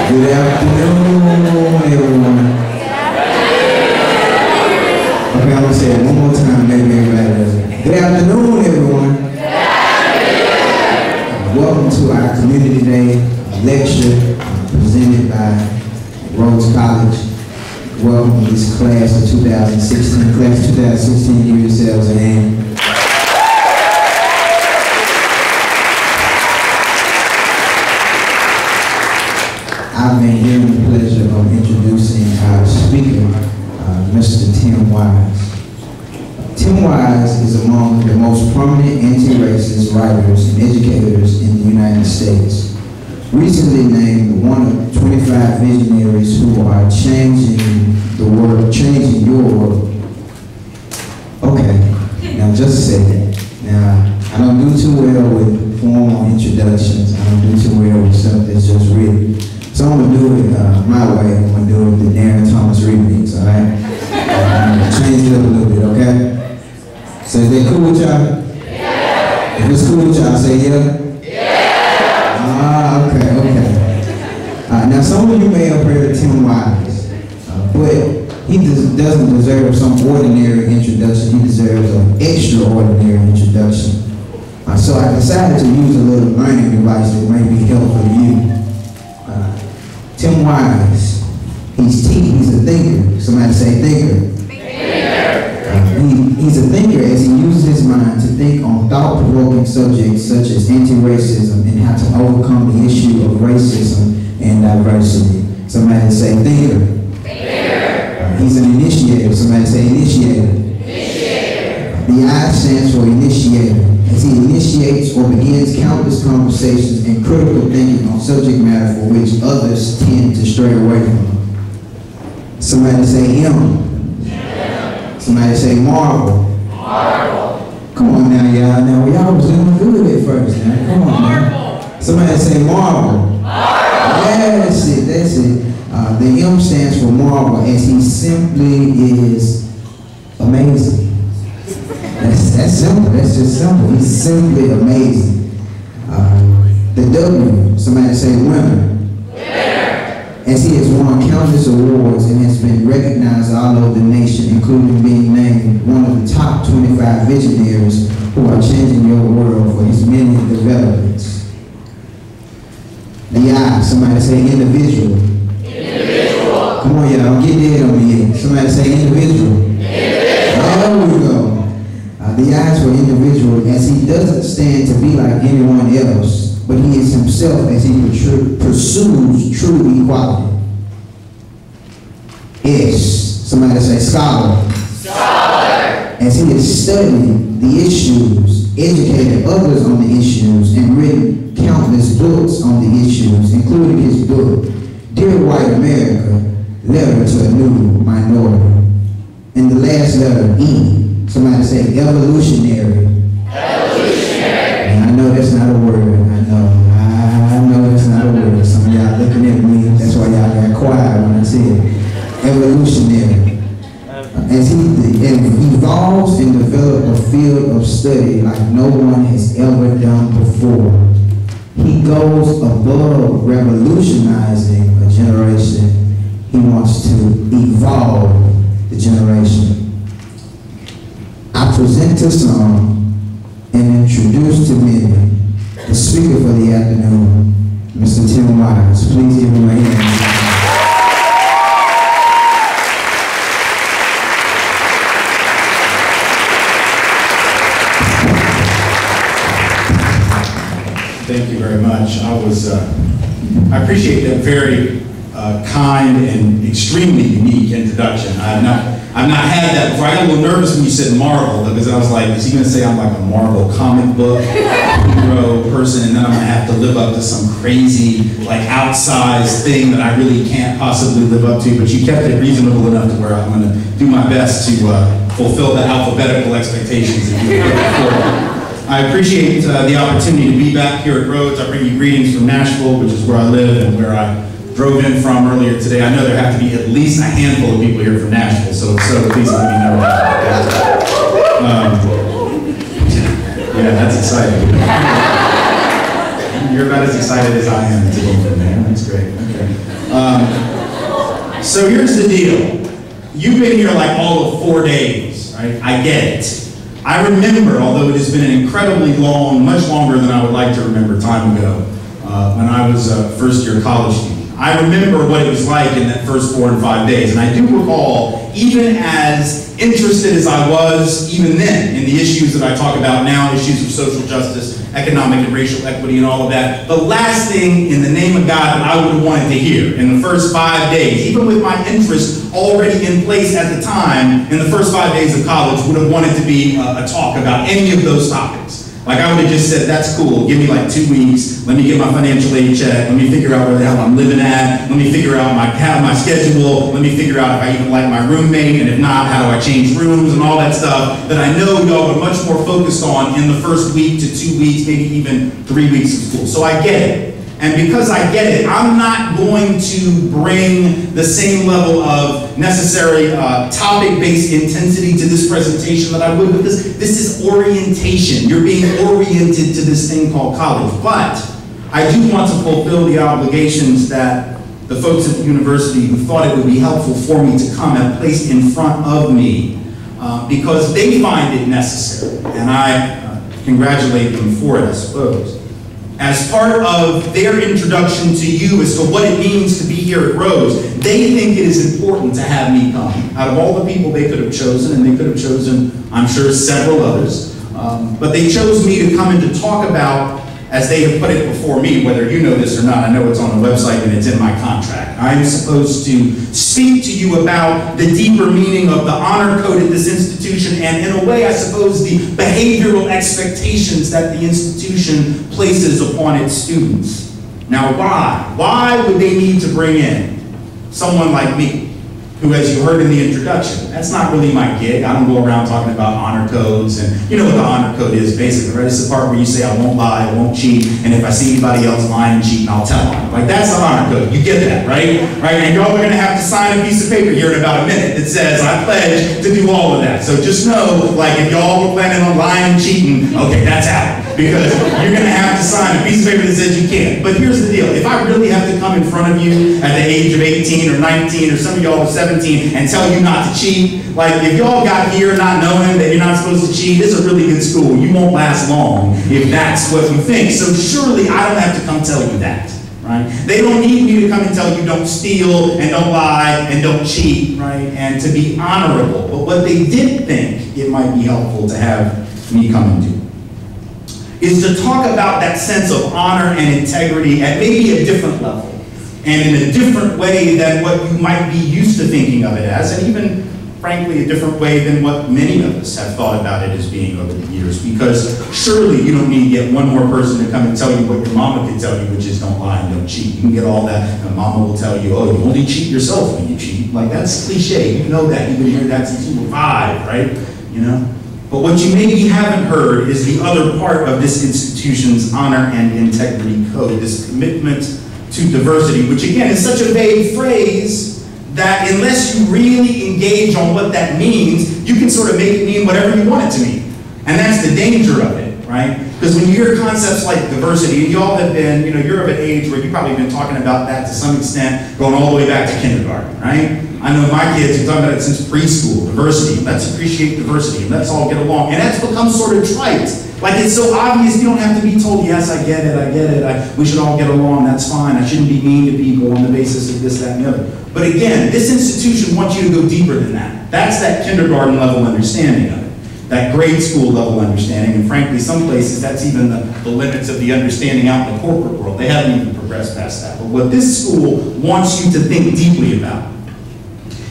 Good afternoon, everyone. Okay, I'm gonna say it one more time, maybe everybody does it. Good afternoon, everyone. Welcome to our Community Day lecture presented by Rhodes College. Welcome to this class of 2016. Class of 2016, give yourselves a hand. I've been given the pleasure of introducing our speaker, Mr. Tim Wise. Tim Wise is among the most prominent anti-racist writers and educators in the United States. Recently named one of 25 visionaries who are changing the world, changing your world. Okay, now just a second. Now, I don't do too well with formal introductions. I don't do too well with stuff that's just written. So I'm going to do it my way. I'm going to do it the Darren Thomas remix, all right? Change it up a little bit, okay? So is that cool with y'all? Yeah. If it's cool with y'all, say yeah? Yeah. Ah, okay. Now some of you may have heard of Tim Wise, but he doesn't deserve some ordinary introduction. He deserves an extraordinary introduction. So I decided to use a little learning device that may be helpful to you. Tim Wise, he's a thinker. Somebody say thinker. He's a thinker as he uses his mind to think on thought-provoking subjects such as anti-racism and how to overcome the issue of racism and diversity. Somebody say thinker. He's an initiator. Somebody say initiator. The I stands for initiator, as he initiates or begins countless conversations and critical thinking on subject matter for which others tend to stray away from. Somebody say M. Somebody say marvel. Come on now, y'all. Now, y'all was doing good at first. Now, come on now. Somebody say marvel. Yeah, that's it. The M stands for marvel, as he simply is amazing. That's simple. That's just simple. He's simply amazing. The W, somebody say winner. As he has won countless awards and has been recognized all over the nation, including being named one of the top 25 visionaries who are changing your world for his many developments. The I, somebody say individual. Come on, y'all, get dead on me yet. Somebody say individual. There we go. The I for individual, as he doesn't stand to be like anyone else, but he is himself as he pursues true equality. S, somebody say scholar. As he has studied the issues, educated others on the issues, and written countless books on the issues, including his book, Dear White America, Letter to a New Minority. And the last letter, E. Somebody say evolutionary. And I know that's not a word. I know that's not a word. Some of y'all looking at me. That's why y'all got quiet when I said evolutionary. As he evolves and develops a field of study like no one has ever done before. He goes above revolutionizing a generation. He wants to evolve the generation. I present to some and introduce to many the speaker for the afternoon, Mr. Tim Wise. Please give him a hand. Thank you very much. I appreciate that very kind and extremely unique introduction. I've not had that before. I got a little nervous when you said Marvel, because I was like, is he going to say I'm like a Marvel comic book hero person, and then I'm going to have to live up to some crazy, like, outsized thing that I really can't possibly live up to, but you kept it reasonable enough to where I'm going to do my best to fulfill the alphabetical expectations that you put before. I appreciate the opportunity to be back here at Rhodes. I bring you greetings from Nashville, which is where I live and where I drove in from earlier today. I know there have to be at least a handful of people here from Nashville, so please let me know. Yeah, that's exciting. You're about as excited as I am to go from there. That's great. Okay. So here's the deal. You've been here like all of 4 days, right? I get it. I remember, although it has been an incredibly long, much longer than I would like to remember time ago, when I was a first-year college student. I remember what it was like in that first 4 and 5 days, and I do recall, even as interested as I was even then in the issues that I talk about now, issues of social justice, economic and racial equity and all of that, the last thing in the name of God that I would have wanted to hear in the first 5 days, even with my interest already in place at the time, in the first 5 days of college, would have wanted to be a talk about any of those topics. Like I would have just said, that's cool, give me like 2 weeks, let me get my financial aid check, let me figure out where the hell I'm living at, let me figure out my schedule, let me figure out if I even like my roommate, and if not, how do I change rooms and all that stuff that I know y'all are much more focused on in the first week to 2 weeks, maybe even 3 weeks of school. So I get it. And because I get it, I'm not going to bring the same level of necessary topic-based intensity to this presentation that I would, because this is orientation. You're being oriented to this thing called college. But I do want to fulfill the obligations that the folks at the university who thought it would be helpful for me to come have placed in front of me, because they find it necessary. And I congratulate them for it, I suppose. As part of their introduction to you as to what it means to be here at Rhodes, they think it is important to have me come. Out of all the people they could have chosen, and they could have chosen, I'm sure, several others, but they chose me to come and to talk about, as they have put it before me, whether you know this or not, I know it's on the website and it's in my contract. I'm supposed to speak to you about the deeper meaning of the honor code at this institution, and in a way, I suppose, the behavioral expectations that the institution places upon its students. Now, why? Why would they need to bring in someone like me, who, as you heard in the introduction, that's not really my gig. I don't go around talking about honor codes, and you know what the honor code is, basically, right? It's the part where you say, I won't lie, I won't cheat, and if I see anybody else lying and cheating, I'll tell them. Like, that's the honor code. You get that, right? Right? And y'all are gonna have to sign a piece of paper here in about a minute that says, I pledge to do all of that. So just know, like, if y'all were planning on lying and cheating, okay, that's out. Because you're gonna have to sign a piece of paper that says you can't. But here's the deal, if I really have to come in front of you at the age of 18 or 19, or some of y'all are 17, and tell you not to cheat, like if y'all got here not knowing that you're not supposed to cheat, it's a really good school. You won't last long if that's what you think. So surely I don't have to come tell you that, right? They don't need me to come and tell you don't steal and don't lie and don't cheat, right? And to be honorable. But what they did think it might be helpful to have me come and do is to talk about that sense of honor and integrity at maybe a different level, and in a different way than what you might be used to thinking of it as, and even, frankly, a different way than what many of us have thought about it as being over the years. Because surely you don't need to get one more person to come and tell you what your mama can tell you, which is don't lie and don't cheat. You can get all that, and mama will tell you, oh, you only cheat yourself when you cheat. Like, that's cliche. You know that. You've been hearing that since you were 5, right? You know? But what you maybe haven't heard is the other part of this institution's honor and integrity code, this commitment to diversity, which again is such a vague phrase that unless you really engage on what that means, you can sort of make it mean whatever you want it to mean. And that's the danger of it, right? Because when you hear concepts like diversity, and y'all have been, you know, you're of an age where you've probably been talking about that to some extent, going all the way back to kindergarten, right? I know my kids have talked about it since preschool, diversity. Let's appreciate diversity, and let's all get along. And that's become sort of trite. Like, it's so obvious you don't have to be told, yes, I get it, we should all get along, that's fine, I shouldn't be mean to people on the basis of this, that, and the other. But again, this institution wants you to go deeper than that. That's that kindergarten level understanding of it, that grade school level understanding, and frankly, some places, that's even the limits of the understanding out in the corporate world. They haven't even progressed past that. But what this school wants you to think deeply about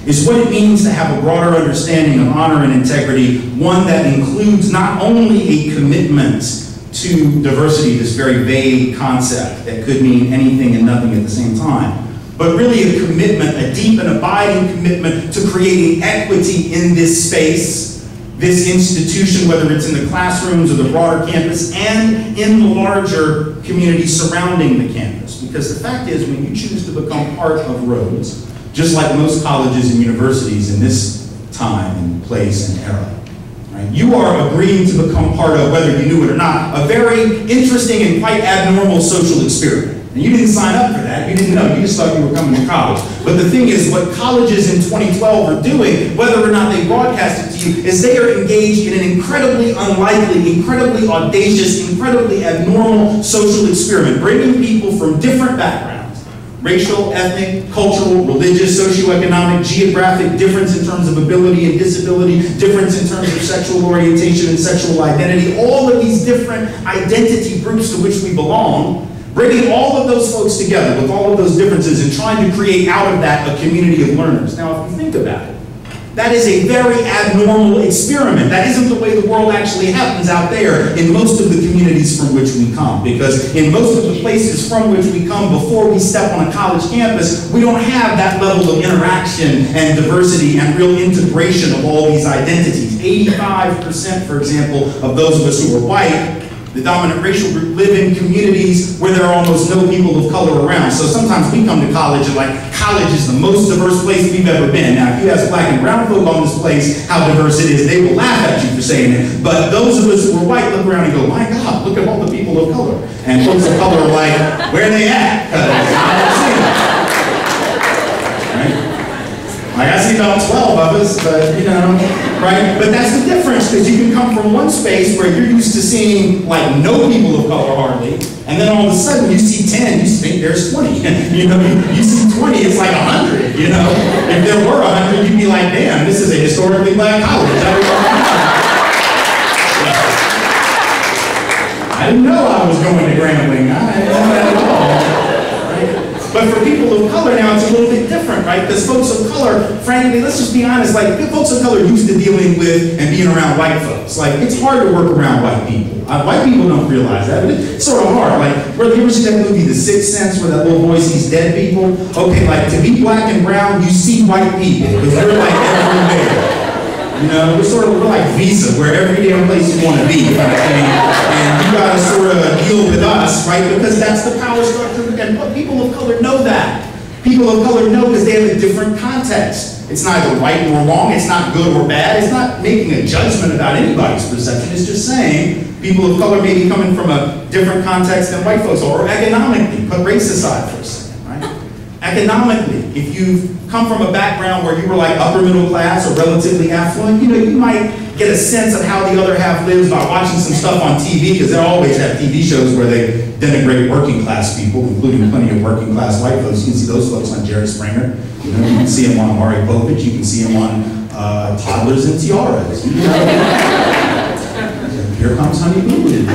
is what it means to have a broader understanding of honor and integrity, one that includes not only a commitment to diversity, this very vague concept that could mean anything and nothing at the same time, but really a commitment, a deep and abiding commitment to creating equity in this space, this institution, whether it's in the classrooms or the broader campus, and in the larger community surrounding the campus. Because the fact is, when you choose to become part of Rhodes, just like most colleges and universities in this time and place and era, Right? You are agreeing to become part of, whether you knew it or not, a very interesting and quite abnormal social experiment. And you didn't sign up for that. You didn't know. You just thought you were coming to college. But the thing is, what colleges in 2012 are doing, whether or not they broadcast it to you, is they are engaged in an incredibly unlikely, incredibly audacious, incredibly abnormal social experiment, bringing people from different backgrounds, racial, ethnic, cultural, religious, socioeconomic, geographic, difference in terms of ability and disability, difference in terms of sexual orientation and sexual identity, all of these different identity groups to which we belong, bringing all of those folks together with all of those differences and trying to create out of that a community of learners. Now, if you think about it, that is a very abnormal experiment. That isn't the way the world actually happens out there in most of the communities from which we come. Because in most of the places from which we come, before we step on a college campus, we don't have that level of interaction and diversity and real integration of all these identities. 85%, for example, of those of us who are white, the dominant racial group, live in communities where there are almost no people of color around. So sometimes we come to college and like, college is the most diverse place we've ever been. Now, if you ask black and brown folk on this place how diverse it is, they will laugh at you for saying it. But those of us who are white look around and go, my God, look at all the people of color. And folks of color are like, where are they at? Because I don't see them. Right? Like, I see about 12 of us, but, you know, right? But that's the difference, because you can come from one space where you're used to seeing, like, no people of color hardly, and then all of a sudden you see 10, you think there's 20. You know, you see 20, it's like 100, you know? If there were 100, you'd be like, damn, this is a historically black college. I didn't know I was going to Grambling. I didn't know that at all. But for people of color now, it's a little bit different, right? Because folks of color, frankly, let's just be honest, like, folks of color used to dealing with and being around white folks. Like, it's hard to work around white people. White people don't realize that, but it's sort of hard. Like, you ever see that movie, The Sixth Sense, where that little boy sees dead people? Okay, like, to be black and brown, you see white people, because they're like everywhere. You know, we're like Visa, where every damn place you want to be, kind of thing. And you gotta sort of deal with us, right? Because that's the power structure, and people of color know that. People of color know because they have a different context. It's neither right nor wrong, it's not good or bad, it's not making a judgment about anybody's perception, it's just saying people of color may be coming from a different context than white folks, or economically, put race aside for a second, right? Economically, if you've come from a background where you were like upper middle class or relatively affluent, you know, you might get a sense of how the other half lives by watching some stuff on TV, because they always have TV shows where they denigrate working class people, including plenty of working class white folks. You can see those folks on Jerry Springer. You know, you can see them on Maury Povich. You can see them on Toddlers and Tiaras. You know? Here comes Honey Boo Boo.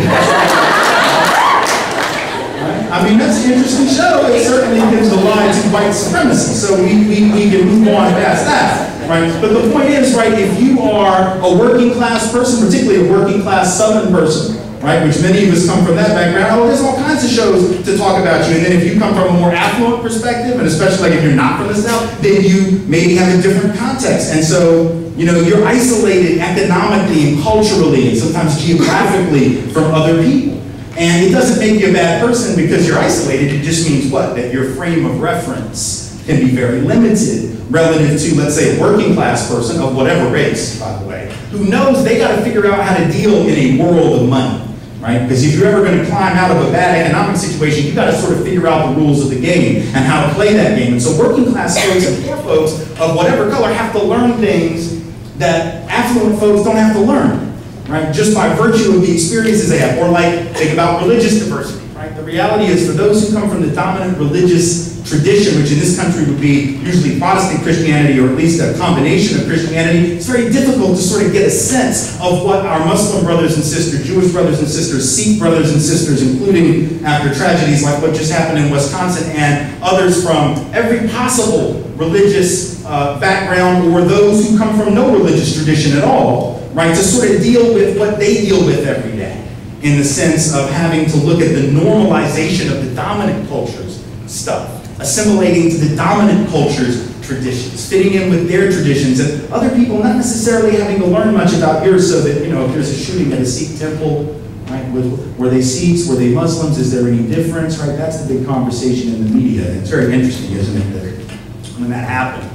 I mean, that's an interesting show. It certainly gives a lie to white supremacy, so we can move on past that, right? But the point is, right, if you are a working class person, particularly a working class Southern person, right, which many of us come from that background, oh, there's all kinds of shows to talk about you. And then if you come from a more affluent perspective, and especially like if you're not from the South, then you maybe have a different context. And so, you know, you're isolated economically and culturally and sometimes geographically from other people. And it doesn't make you a bad person because you're isolated. It just means what? That your frame of reference can be very limited relative to, let's say, a working class person of whatever race, by the way, who knows they got to figure out how to deal in a world of money, right? Because if you're ever going to climb out of a bad economic situation, you got to sort of figure out the rules of the game and how to play that game. And so working class folks and poor folks of whatever color have to learn things that affluent folks don't have to learn. Right, just by virtue of the experiences they have. Or like, think about religious diversity, right? The reality is for those who come from the dominant religious tradition, which in this country would be usually Protestant Christianity, or at least a combination of Christianity, it's very difficult to sort of get a sense of what our Muslim brothers and sisters, Jewish brothers and sisters, Sikh brothers and sisters, including after tragedies like what just happened in Wisconsin, and others from every possible religious background, or those who come from no religious tradition at all, right, to sort of deal with what they deal with every day, in the sense of having to look at the normalization of the dominant culture's stuff, assimilating to the dominant culture's traditions, fitting in with their traditions, and other people not necessarily having to learn much about yours, so that, you know, if there's a shooting at a Sikh temple, right, were they Sikhs, were they Muslims, is there any difference, right? That's the big conversation in the media. It's very interesting, isn't it, that when that happened,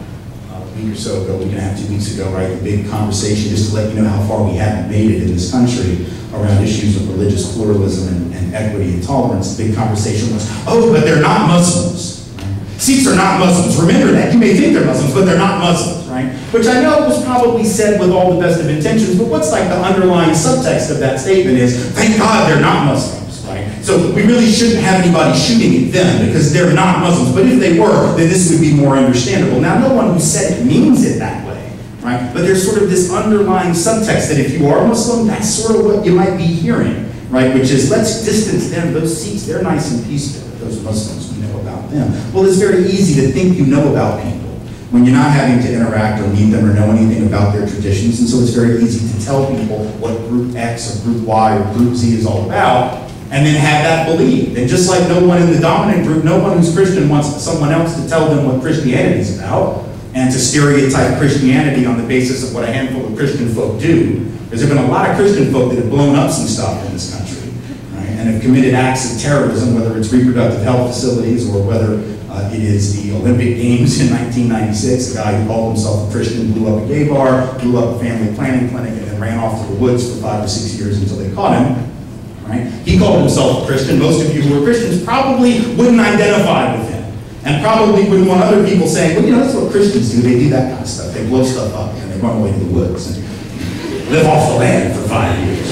week or so ago, week and a half, 2 weeks ago, right, the big conversation, just to let you know how far we haven't made it in this country around issues of religious pluralism and equity and tolerance. The big conversation was, oh, but they're not Muslims. Sikhs are not Muslims. Remember that. You may think they're Muslims, but they're not Muslims, right? Which I know was probably said with all the best of intentions, but what's like the underlying subtext of that statement is, thank God they're not Muslims, right? So we really shouldn't have anybody shooting at them because they're not Muslims. But if they were, then this would be more understandable. Now, no one who said it means it that way, right? But there's sort of this underlying subtext that if you are Muslim, that's sort of what you might be hearing, right? Which is, let's distance them. Those Sikhs, they're nice and peaceful. Those Muslims, we know about them. Well, it's very easy to think you know about people when you're not having to interact or meet them or know anything about their traditions. And so it's very easy to tell people what group X or group Y or group Z is all about, and then have that believed. And just like no one in the dominant group, no one who's Christian wants someone else to tell them what Christianity is about, and to stereotype Christianity on the basis of what a handful of Christian folk do. Because there have been a lot of Christian folk that have blown up some stuff in this country, right, and have committed acts of terrorism, whether it's reproductive health facilities or whether it is the Olympic Games in 1996. A guy who called himself a Christian blew up a gay bar, blew up a family planning clinic, and then ran off to the woods for 5 or 6 years until they caught him. Right? He called himself a Christian. Most of you who are Christians probably wouldn't identify with him, and probably wouldn't want other people saying, well, you know, that's what Christians do. They do that kind of stuff. They blow stuff up and they run away to the woods and live off the land for 5 years.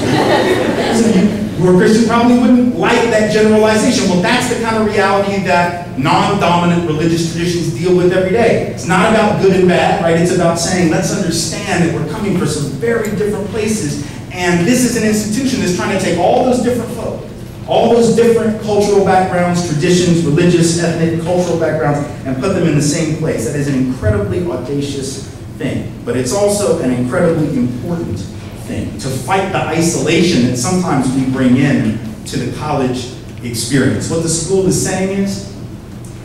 Some of you who are Christian probably wouldn't like that generalization. Well, that's the kind of reality that non-dominant religious traditions deal with every day. It's not about good and bad, right? It's about saying, let's understand that we're coming from some very different places. And this is an institution that's trying to take all those different folk, all those different cultural backgrounds, traditions, religious, ethnic, cultural backgrounds, and put them in the same place. That is an incredibly audacious thing. But it's also an incredibly important thing, to fight the isolation that sometimes we bring in to the college experience. What the school is saying is,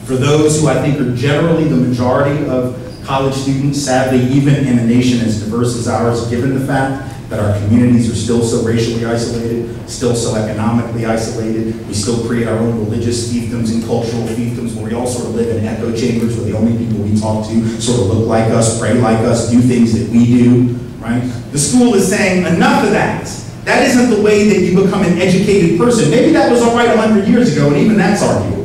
for those who I think are generally the majority of college students, sadly, even in a nation as diverse as ours, given the fact that our communities are still so racially isolated, still so economically isolated, we still create our own religious fiefdoms and cultural fiefdoms where we all sort of live in echo chambers where the only people we talk to sort of look like us, pray like us, do things that we do, right? The school is saying, enough of that. That isn't the way that you become an educated person. Maybe that was all right 100 years ago, and even that's arguable.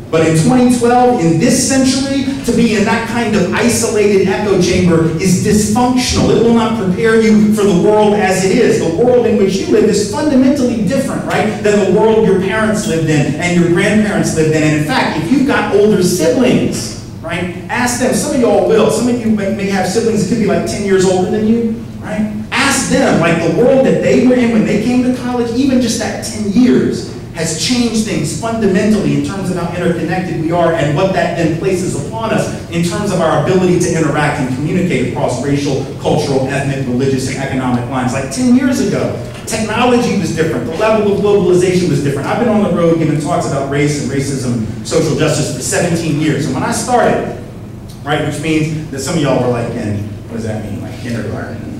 But in 2012, in this century, to be in that kind of isolated echo chamber is dysfunctional. It will not prepare you for the world as it is. The world in which you live is fundamentally different, right, than the world your parents lived in and your grandparents lived in. And in fact, if you've got older siblings, right, ask them. Some of y'all will. Some of you may have siblings that could be like 10 years older than you, right? Ask them, like the world that they were in when they came to college, even just that 10 years, has changed things fundamentally in terms of how interconnected we are and what that then places upon us in terms of our ability to interact and communicate across racial, cultural, ethnic, religious, and economic lines. Like 10 years ago, technology was different. The level of globalization was different. I've been on the road giving talks about race and racism, social justice for 17 years. And when I started, right, which means that some of y'all were like in, what does that mean, like kindergarten?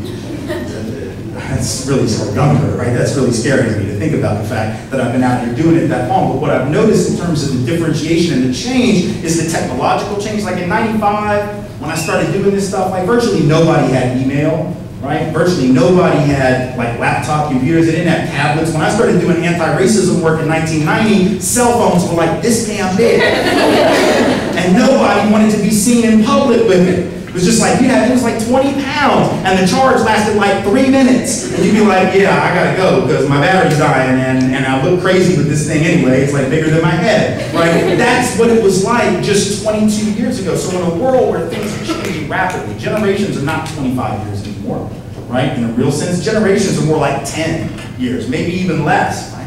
That's really sort of younger, right? That's really scary to me to think about the fact that I've been out here doing it that long. But what I've noticed in terms of the differentiation and the change is the technological change. Like in '95, when I started doing this stuff, like virtually nobody had email, right? Virtually nobody had like laptop computers. They didn't have tablets. When I started doing anti-racism work in 1990, cell phones were like this damn big. And nobody wanted to be seen in public with it. It was just like, it was like 20 pounds, and the charge lasted like 3 minutes. And you'd be like, yeah, I gotta go, because my battery's dying, and I look crazy with this thing anyway. It's like bigger than my head, right? That's what it was like just 22 years ago. So in a world where things are changing rapidly, generations are not 25 years anymore, right? In a real sense, generations are more like 10 years, maybe even less, right?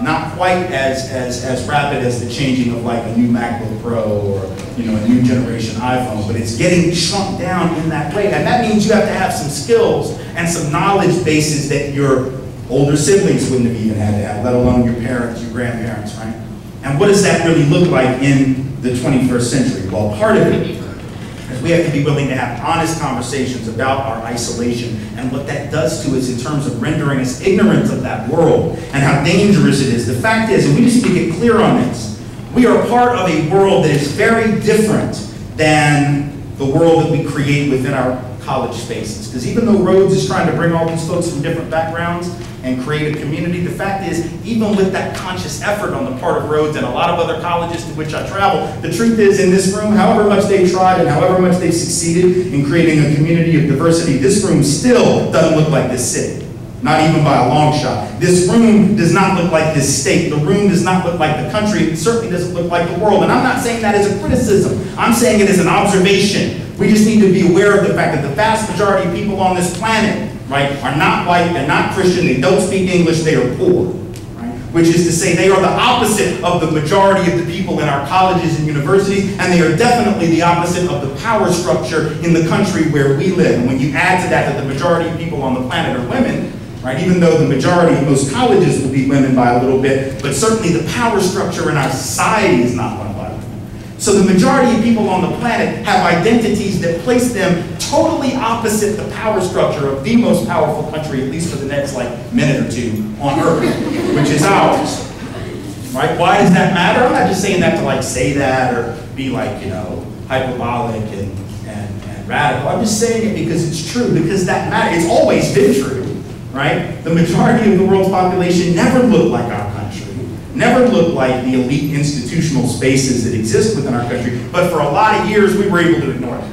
Not quite as rapid as the changing of like a new MacBook Pro or a new generation iPhone, but it's getting shrunk down in that way. And that means you have to have some skills and some knowledge bases that your older siblings wouldn't have even had to have, let alone your parents, your grandparents, right? And what does that really look like in the 21st century? Well, part of it is we have to be willing to have honest conversations about our isolation and what that does to us in terms of rendering us ignorant of that world and how dangerous it is. The fact is, and we just need to get clear on this, we are part of a world that is very different than the world that we create within our college spaces. Because even though Rhodes is trying to bring all these folks from different backgrounds and create a community, the fact is, even with that conscious effort on the part of Rhodes and a lot of other colleges to which I travel, the truth is, in this room, however much they've tried and however much they've succeeded in creating a community of diversity, this room still doesn't look like this city. Not even by a long shot. This room does not look like this state. The room does not look like the country. It certainly doesn't look like the world. And I'm not saying that as a criticism. I'm saying it as an observation. We just need to be aware of the fact that the vast majority of people on this planet, right, are not white, they're not Christian, they don't speak English, they are poor. Right? Which is to say they are the opposite of the majority of the people in our colleges and universities, and they are definitely the opposite of the power structure in the country where we live. And when you add to that the majority of people on the planet are women, right? Even though the majority of most colleges will be women by a little bit, but certainly the power structure in our society is not run by women. So the majority of people on the planet have identities that place them totally opposite the power structure of the most powerful country, at least for the next minute or two on Earth, which is ours. Right? Why does that matter? I'm not just saying that to say that or be hyperbolic and radical. I'm just saying it because it's true, because that matters. It's always been true. Right? The majority of the world's population never looked like our country, never looked like the elite institutional spaces that exist within our country, but for a lot of years we were able to ignore it.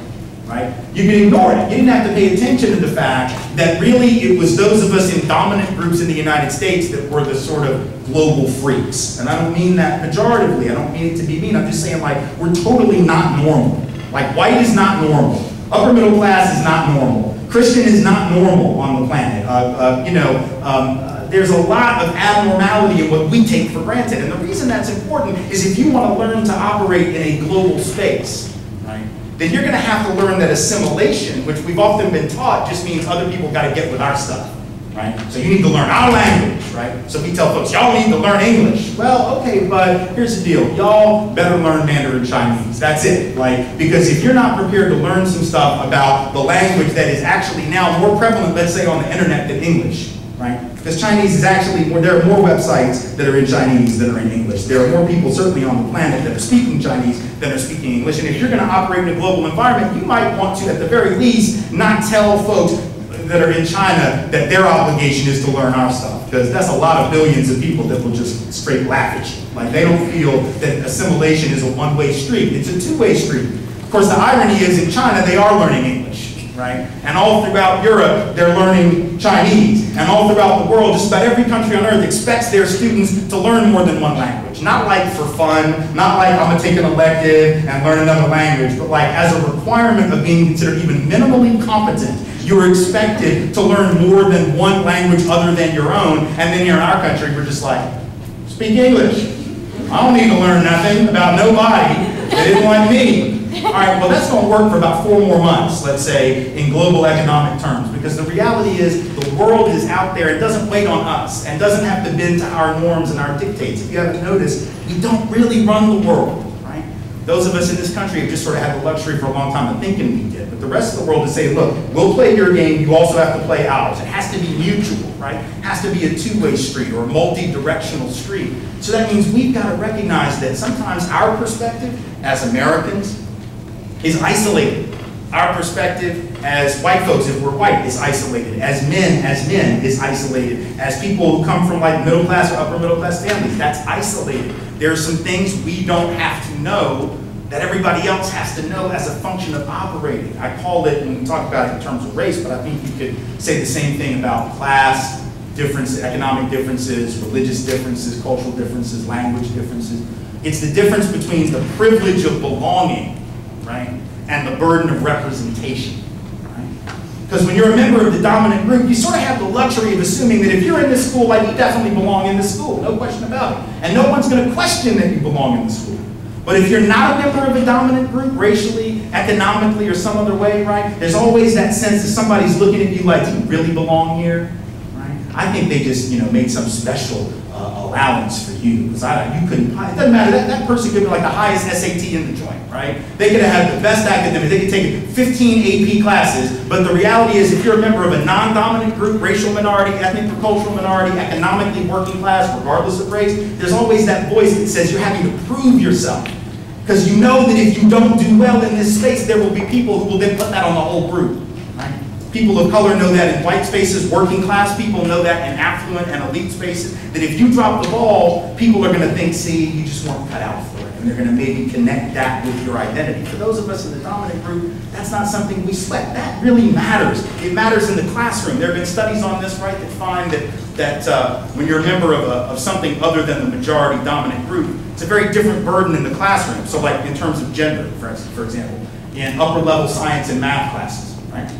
Right? You can ignore it. You didn't have to pay attention to the fact that really it was those of us in dominant groups in the United States that were the sort of global freaks. And I don't mean that pejoratively. I don't mean it to be mean. I'm just saying we're totally not normal. White is not normal. Upper middle class is not normal. Christian is not normal on the planet. There's a lot of abnormality in what we take for granted. And the reason that's important is if you want to learn to operate in a global space, right, then you're going to have to learn that assimilation, which we've often been taught, just means other people got to get with our stuff. Right? So you need to learn our language, right? So we tell folks, y'all need to learn English. Well, okay, but here's the deal. Y'all better learn Mandarin Chinese. That's it. Because if you're not prepared to learn some stuff about the language that is actually now more prevalent, let's say, on the internet than English, right? Because Chinese is actually there are more websites that are in Chinese than are in English. There are more people certainly on the planet that are speaking Chinese than are speaking English. And if you're going to operate in a global environment, you might want to, at the very least, not tell folks that are in China that their obligation is to learn our stuff, because that's a lot of billions of people that will just straight laugh at you. They don't feel that assimilation is a one-way street. It's a two-way street. Of course, the irony is in China, they are learning English, right? And all throughout Europe, they're learning Chinese. And all throughout the world, just about every country on earth expects their students to learn more than one language. Not for fun, not I'm going to take an elective and learn another language, but as a requirement of being considered even minimally competent. You're expected to learn more than one language other than your own, and then here in our country, we're just speak English. I don't need to learn nothing about nobody that isn't like me. All right, well, that's going to work for about 4 more months, let's say, in global economic terms, because the reality is the world is out there. It doesn't wait on us and doesn't have to bend to our norms and our dictates. If you haven't noticed, we don't really run the world. Those of us in this country have just sort of had the luxury for a long time of thinking we did. But the rest of the world is saying, look, we'll play your game, you also have to play ours. It has to be mutual, right? It has to be a two-way street or a multi-directional street. So that means we've got to recognize that sometimes our perspective as Americans is isolated. Our perspective as white folks, if we're white, is isolated. As men is isolated. As people who come from middle class or upper middle class families, that's isolated. There are some things we don't have to know that everybody else has to know as a function of operating. I call it, and we talk about it in terms of race, but I think you could say the same thing about class differences, economic differences, religious differences, cultural differences, language differences. It's the difference between the privilege of belonging, right, and the burden of representation. Because when you're a member of the dominant group, you sort of have the luxury of assuming that if you're in this school, you definitely belong in this school, no question about it. And no one's going to question that you belong in the school. But if you're not a member of a dominant group, racially, economically, or some other way, right, there's always that sense that somebody's looking at you do you really belong here? Right? I think they just, made some special allowance for you. Because you couldn't, it doesn't matter, that person could be the highest SAT in the joint, right? They could have had the best academics, they could take 15 AP classes, but the reality is if you're a member of a non-dominant group, racial minority, ethnic or cultural minority, economically working class, regardless of race, there's always that voice that says you're having to prove yourself. Because you know that if you don't do well in this space, there will be people who will then put that on the whole group. Right? People of color know that in white spaces, working class people know that in affluent and elite spaces, that if you drop the ball, people are going to think, see, you just weren't cut out for it. And they're going to maybe connect that with your identity. For those of us in the dominant group, that's not something we sweat. That really matters. It matters in the classroom. There have been studies on this, right, that find that when you're a member of something other than the majority dominant group, it's a very different burden in the classroom. So like in terms of gender, for example, in upper level science and math classes, right?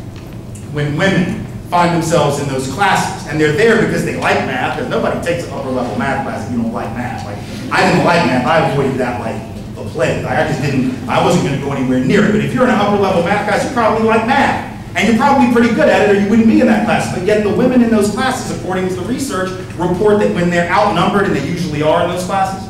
When women find themselves in those classes, and they're there because they like math, because nobody takes an upper level math class if you don't like math. Like, I didn't like math, I avoided that like the plague. Like, I wasn't going to go anywhere near it. But if you're in an upper level math class, you probably like math. And you're probably pretty good at it, or you wouldn't be in that class. But yet the women in those classes, according to the research, report that when they're outnumbered, and they usually are in those classes,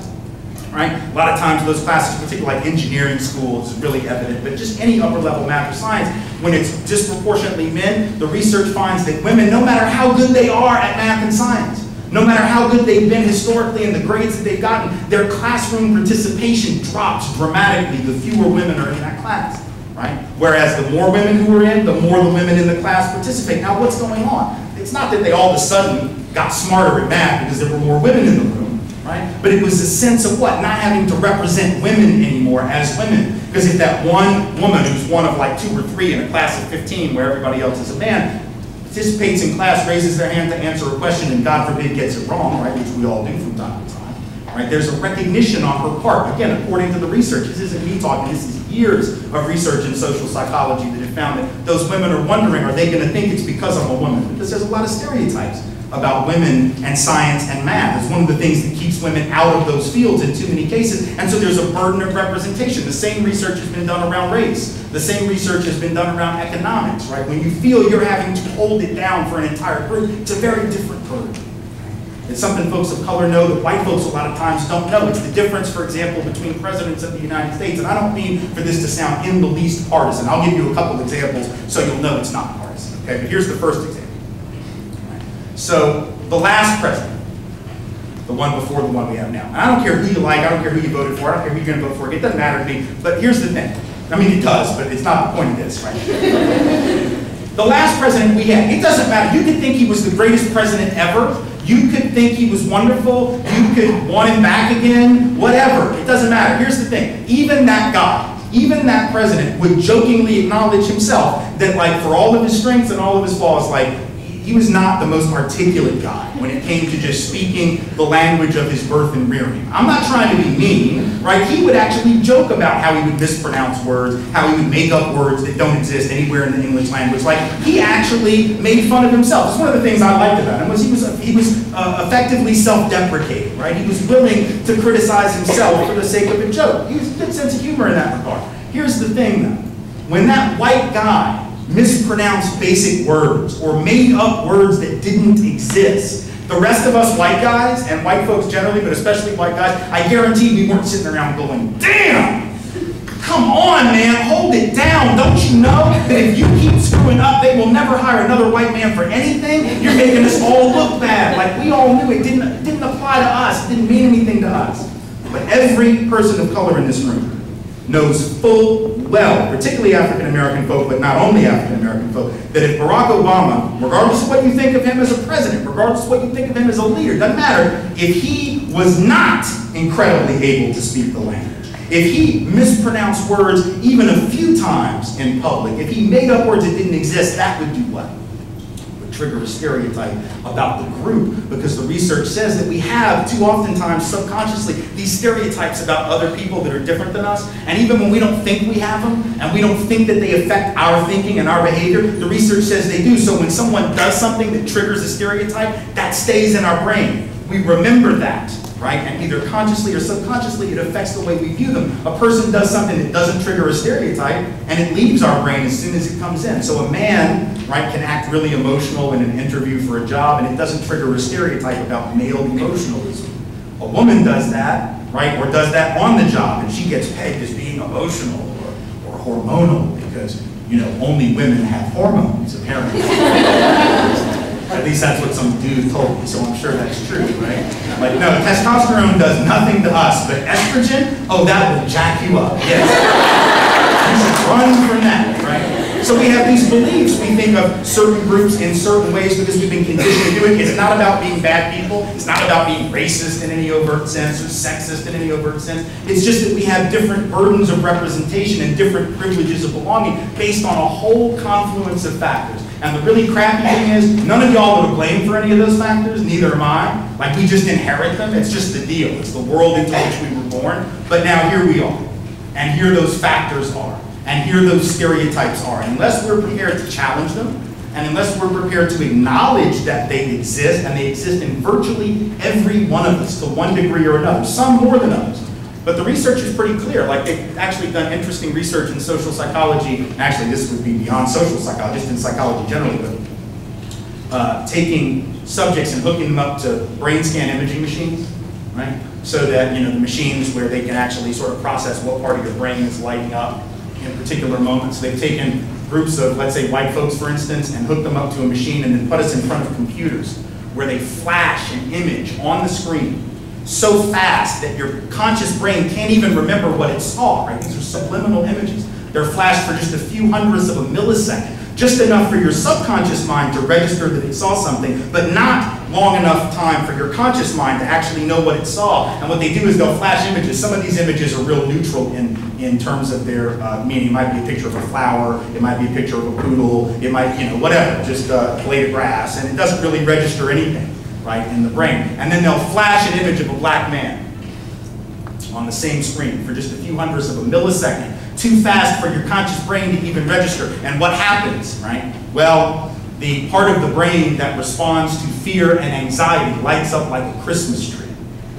right? A lot of times those classes, particularly like engineering schools, is really evident, but just any upper level math or science, when it's disproportionately men, the research finds that women, no matter how good they are at math and science, no matter how good they've been historically in the grades that they've gotten, their classroom participation drops dramatically the fewer women are in that class, right? Whereas the more women who are in, the more the women in the class participate. Now what's going on? It's not that they all of a sudden got smarter at math because there were more women in the room, right? But it was a sense of what? Not having to represent women anymore as women. Because if that one woman who's one of like 2 or 3 in a class of 15 where everybody else is a man, participates in class, raises their hand to answer a question, and God forbid gets it wrong, right, which we all do from time to time, right? There's a recognition on her part. Again, according to the research, this isn't me talking, this is years of research in social psychology that have found that those women are wondering, are they going to think it's because I'm a woman? Because there's a lot of stereotypes about women and science and math. It's one of the things that keeps women out of those fields in too many cases, and so there's a burden of representation. The same research has been done around race. The same research has been done around economics, right? When you feel you're having to hold it down for an entire group, it's a very different burden. It's something folks of color know that white folks a lot of times don't know. It's the difference, for example, between presidents of the United States, and I don't mean for this to sound in the least partisan. I'll give you a couple examples so you'll know it's not partisan, okay? But here's the first example. So the last president, the one before the one we have now. And I don't care who you like, I don't care who you voted for, I don't care who you're going to vote for, it doesn't matter to me. But here's the thing. I mean, it does, but it's not the point of this, right? The last president we had, it doesn't matter. You could think he was the greatest president ever. You could think he was wonderful. You could want him back again, whatever. It doesn't matter. Here's the thing. Even that guy, even that president would jokingly acknowledge himself that, like, for all of his strengths and all of his flaws, like, he was not the most articulate guy when it came to just speaking the language of his birth and rearing. I'm not trying to be mean, right? He would actually joke about how he would mispronounce words, how he would make up words that don't exist anywhere in the English language. Like, he actually made fun of himself. It's one of the things I liked about him was he was effectively self-deprecating, right? He was willing to criticize himself for the sake of a joke. He has a good sense of humor in that regard. Here's the thing, though. When that white guy mispronounced basic words or made up words that didn't exist, the rest of us white guys, and white folks generally, but especially white guys, I guarantee we weren't sitting around going, damn, come on, man, hold it down. Don't you know that if you keep screwing up, they will never hire another white man for anything? You're making us all look bad. Like, we all knew it didn't apply to us. It didn't mean anything to us. But every person of color in this room knows full well, particularly African-American folk, but not only African-American folk, that if Barack Obama, regardless of what you think of him as a president, regardless of what you think of him as a leader, doesn't matter, if he was not incredibly able to speak the language, if he mispronounced words even a few times in public, if he made up words that didn't exist, that would do what? Trigger a stereotype about the group, because the research says that we have too oftentimes subconsciously these stereotypes about other people that are different than us, and even when we don't think we have them and we don't think that they affect our thinking and our behavior, the research says they do. So when someone does something that triggers a stereotype, that stays in our brain. We remember that, right? And either consciously or subconsciously, it affects the way we view them. A person does something that doesn't trigger a stereotype, and it leaves our brain as soon as it comes in. So a man, right, can act really emotional in an interview for a job, and it doesn't trigger a stereotype about male emotionalism. A woman does that, right, or does that on the job, and she gets pegged as being emotional or hormonal because, you know, only women have hormones, apparently. At least that's what some dude told me, so I'm sure that's true, right? Like, no, testosterone does nothing to us, but estrogen, oh, that will jack you up. these beliefs, we think of certain groups in certain ways because we've been conditioned to do it. It's not about being bad people. It's not about being racist in any overt sense or sexist in any overt sense. It's just that we have different burdens of representation and different privileges of belonging based on a whole confluence of factors. And the really crappy thing is, none of y'all are to blame for any of those factors, neither am I. Like, we just inherit them. It's just the deal. It's the world into which we were born. But now here we are. And here those factors are. And here those stereotypes are. And unless we're prepared to challenge them, and unless we're prepared to acknowledge that they exist, and they exist in virtually every one of us to one degree or another, some more than others. But the research is pretty clear. Like, they've actually done interesting research in social psychology. Actually, this would be beyond social psychology, just in psychology generally, but taking subjects and hooking them up to brain scan imaging machines, right? So that, you know, the machines where they can actually sort of process what part of your brain is lighting up in particular moments. They've taken groups of, let's say, white folks, for instance, and hooked them up to a machine and then put us in front of computers where they flash an image on the screen so fast that your conscious brain can't even remember what it saw, right? These are subliminal images. They're flashed for just a few hundredths of a millisecond, just enough for your subconscious mind to register that it saw something, but not long enough time for your conscious mind to actually know what it saw. And what they do is they'll flash images. Some of these images are real neutral in terms of their meaning. It might be a picture of a flower, it might be a picture of a poodle, it might, you know, whatever, just a blade of grass, and it doesn't really register anything, right, in the brain. And then they'll flash an image of a black man on the same screen for just a few hundredths of a millisecond, too fast for your conscious brain to even register. And what happens, right? Well, the part of the brain that responds to fear and anxiety lights up like a Christmas tree.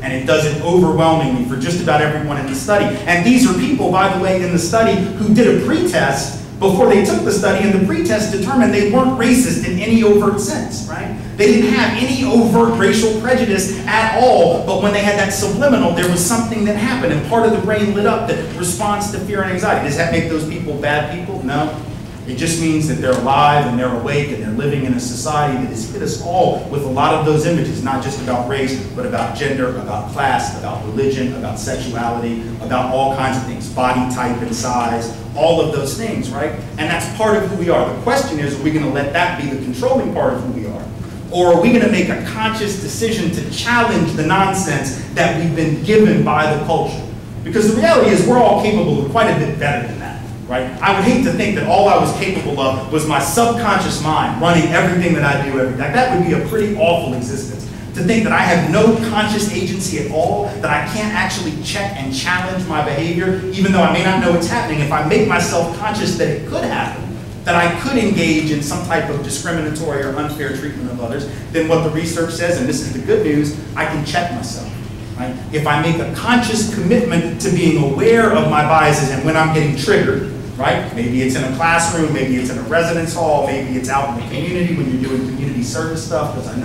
And it does it overwhelmingly for just about everyone in the study. And these are people, by the way, in the study who did a pretest before they took the study, and the pretest determined they weren't racist in any overt sense, right? They didn't have any overt racial prejudice at all, but when they had that subliminal, there was something that happened, and part of the brain lit up that responds to fear and anxiety. Does that make those people bad people? No. It just means that they're alive and they're awake and they're living in a society that has hit us all with a lot of those images, not just about race, but about gender, about class, about religion, about sexuality, about all kinds of things, body type and size, all of those things, right? And that's part of who we are. The question is, are we going to let that be the controlling part of who we are? Or are we going to make a conscious decision to challenge the nonsense that we've been given by the culture? Because the reality is we're all capable of quite a bit better than that. Right? I would hate to think that all I was capable of was my subconscious mind running everything that I do every day. That would be a pretty awful existence. To think that I have no conscious agency at all, that I can't actually check and challenge my behavior, even though I may not know it's happening. If I make myself conscious that it could happen, that I could engage in some type of discriminatory or unfair treatment of others, then what the research says, and this is the good news, I can check myself. Right? If I make a conscious commitment to being aware of my biases and when I'm getting triggered, right? Maybe it's in a classroom, maybe it's in a residence hall, maybe it's out in the community when you're doing community service stuff, because I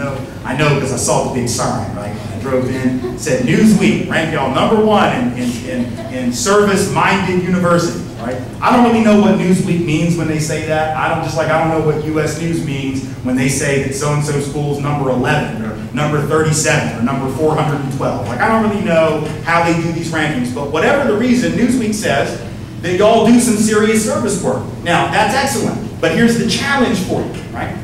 know because I saw the big sign, right? When I drove in, it said Newsweek ranked y'all #1 in service-minded universities, right? I don't really know what Newsweek means when they say that. I don't know what US News means when they say that so-and-so school's number 11 or number 37 or number 412. Like, I don't really know how they do these rankings, but whatever the reason, Newsweek says that y'all do some serious service work. Now, that's excellent, but here's the challenge for you, right?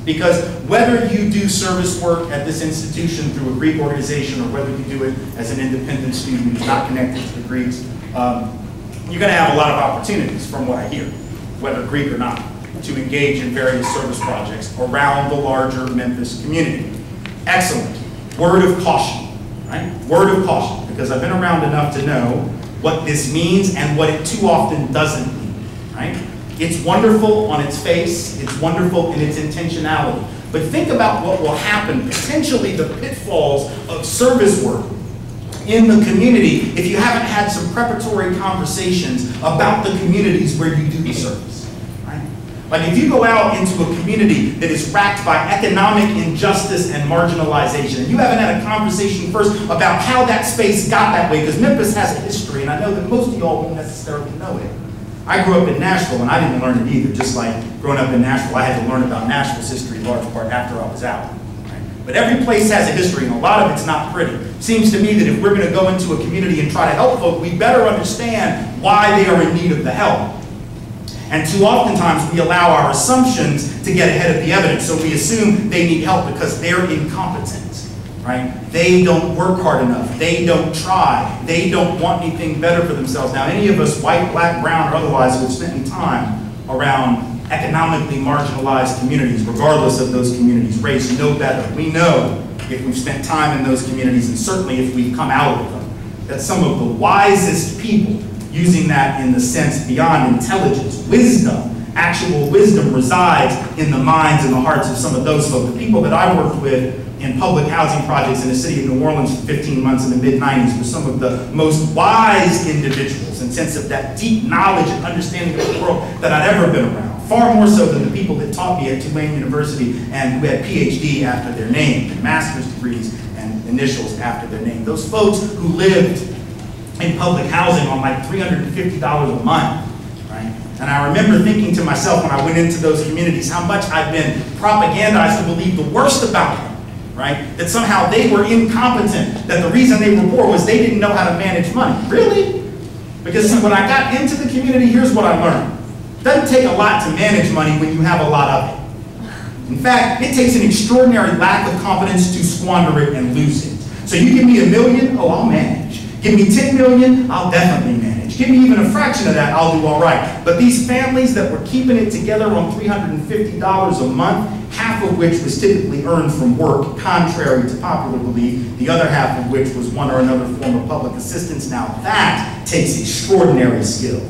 Because whether you do service work at this institution through a Greek organization or whether you do it as an independent student who's not connected to the Greeks, you're going to have a lot of opportunities, from what I hear, whether Greek or not, to engage in various service projects around the larger Memphis community. Excellent. Word of caution, right? Word of caution, because I've been around enough to know what this means and what it too often doesn't mean, right? It's wonderful on its face, it's wonderful in its intentionality, but think about what will happen, potentially the pitfalls of service work in the community if you haven't had some preparatory conversations about the communities where you do the service, right? Like, if you go out into a community that is racked by economic injustice and marginalization, and you haven't had a conversation first about how that space got that way, because Memphis has a history, and I know that most of y'all won't necessarily know it. I grew up in Nashville, and I didn't learn it either. Just like growing up in Nashville, I had to learn about Nashville's history in large part after I was out. Right? But every place has a history, and a lot of it's not pretty. It seems to me that if we're going to go into a community and try to help folk, we better understand why they are in need of the help. And too oftentimes we allow our assumptions to get ahead of the evidence. So we assume they need help because they're incompetent, right? They don't work hard enough. They don't try. They don't want anything better for themselves. Now, any of us, white, black, brown, or otherwise, who have spent any time around economically marginalized communities, regardless of those communities' race, know better. We know, if we've spent time in those communities, and certainly if we've come out of them, that some of the wisest people, using that in the sense beyond intelligence, wisdom, actual wisdom resides in the minds and the hearts of some of those folks. The people that I worked with in public housing projects in the city of New Orleans for 15 months in the mid-90s were some of the most wise individuals in sense of that deep knowledge and understanding of the world that I'd ever been around. Far more so than the people that taught me at Tulane University and who had PhD after their name, and master's degrees and initials after their name. Those folks who lived in public housing on like $350 a month, right? And I remember thinking to myself when I went into those communities how much I've been propagandized to believe the worst about them, right? That somehow they were incompetent, that the reason they were poor was they didn't know how to manage money. Really? Because when I got into the community, here's what I learned. It doesn't take a lot to manage money when you have a lot of it. In fact, it takes an extraordinary lack of confidence to squander it and lose it. So you give me $1 million, oh, I'll manage. Give me 10 million, I'll definitely manage. Give me even a fraction of that, I'll do all right. But these families that were keeping it together on $350 a month, half of which was typically earned from work, contrary to popular belief, the other half of which was one or another form of public assistance. Now that takes extraordinary skill.